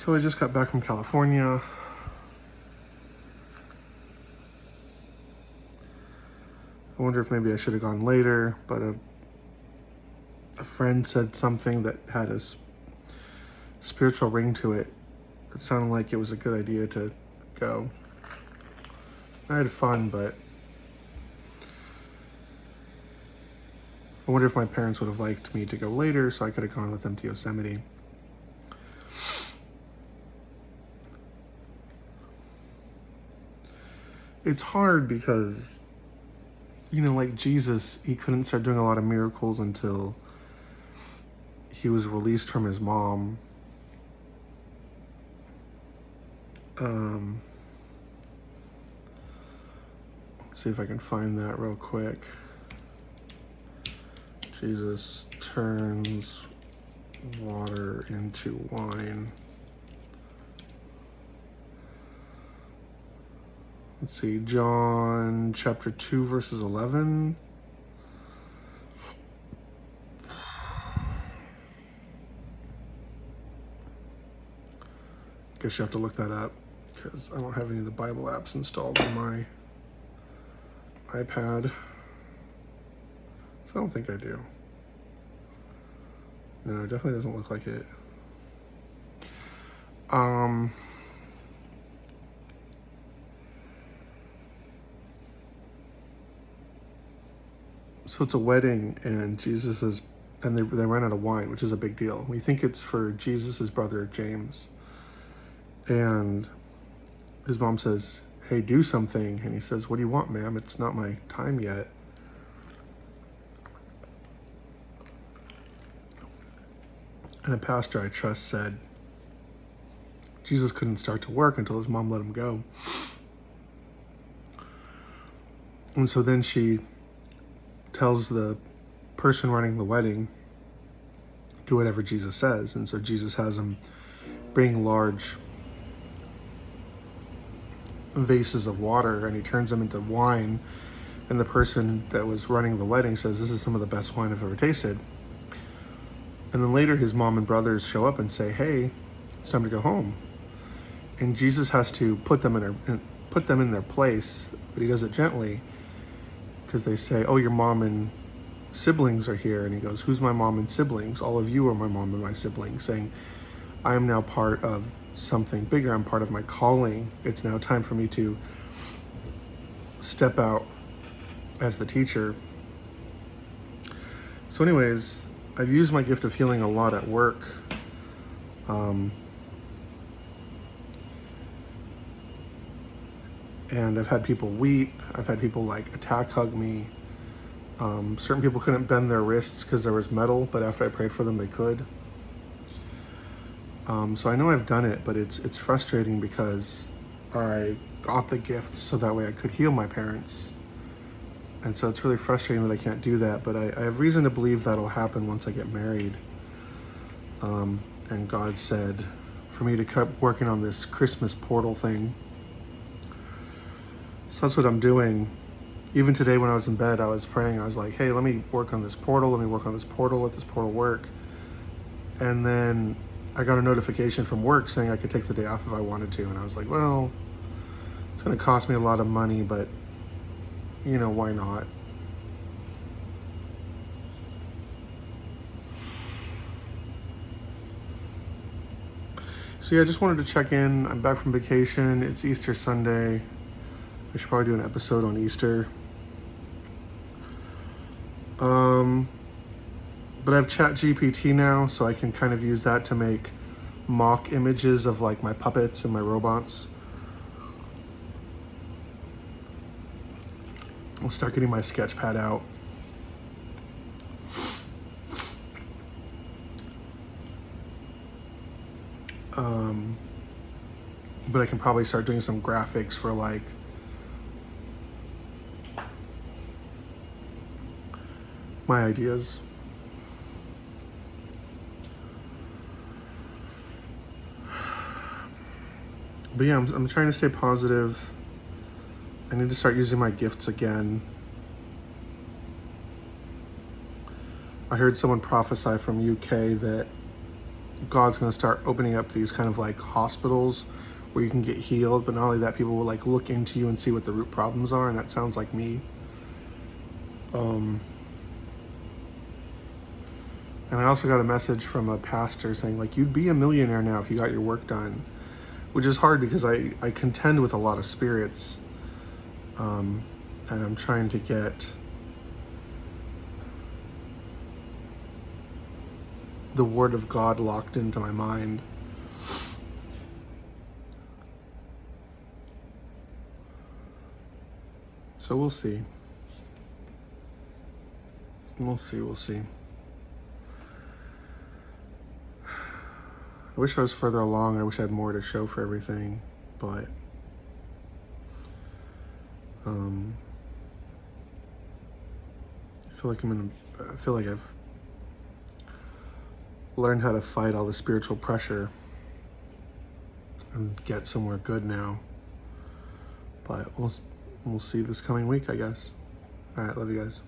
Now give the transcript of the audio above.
So I just got back from California. I wonder if maybe I should have gone later, but a friend said something that had a spiritual ring to it. It sounded like it was a good idea to go. I had fun, but I wonder if my parents would have liked me to go later so I could have gone with them to Yosemite. It's hard because, like Jesus, he couldn't start doing a lot of miracles until he was released from his mom. Let's see if I can find that real quick. Jesus turns water into wine. Let's see, John chapter 2, verses 11. Guess you have to look that up because I don't have any of the Bible apps installed on my iPad. So I don't think I do. No, it definitely doesn't look like it. So it's a wedding, and they ran out of wine, which is a big deal. We think it's for Jesus's brother James, and his mom says, "Hey, do something," and he says, "What do you want, ma'am? It's not my time yet." And the pastor I trust said Jesus couldn't start to work until his mom let him go. And so then she tells the person running the wedding, do whatever Jesus says. And so Jesus has him bring large vases of water, and he turns them into wine. And the person that was running the wedding says, "This is some of the best wine I've ever tasted." And then later his mom and brothers show up and say, "Hey, it's time to go home." And Jesus has to put them in their place, but he does it gently, because they say, "Oh, your mom and siblings are here." And he goes, "Who's my mom and siblings? All of you are my mom and my siblings," saying, "I am now part of something bigger. I'm part of my calling. It's now time for me to step out as the teacher." So anyways, I've used my gift of healing a lot at work. And I've had people weep. I've had people attack hug me. Certain people couldn't bend their wrists because there was metal, but after I prayed for them, they could. So I know I've done it, but it's frustrating because I got the gift so that way I could heal my parents. And so it's really frustrating that I can't do that, but I have reason to believe that'll happen once I get married. And God said for me to keep working on this Christmas portal thing. So that's what I'm doing. Even today when I was in bed, I was praying. I was like, "Hey, let me work on this portal. Let me work on this portal. Let this portal work." And then I got a notification from work saying I could take the day off if I wanted to. And I was like, well, it's going to cost me a lot of money, but why not? So yeah, I just wanted to check in. I'm back from vacation. It's Easter Sunday. I should probably do an episode on Easter. But I have ChatGPT now, so I can kind of use that to make mock images of my puppets and my robots. I'll start getting my sketch pad out. But I can probably start doing some graphics for my ideas. But yeah, I'm trying to stay positive. I need to start using my gifts again. I heard someone prophesy from UK that God's going to start opening up these kind of like hospitals where you can get healed, but not only that, people will like look into you and see what the root problems are, and that sounds like me. And I also got a message from a pastor saying like, you'd be a millionaire now if you got your work done, which is hard because I contend with a lot of spirits, and I'm trying to get the word of God locked into my mind. So we'll see. We'll see. I wish I was further along. I wish I had more to show for everything, but I feel like I've learned how to fight all the spiritual pressure and get somewhere good now. But we'll see this coming week, I guess. All right, love you guys.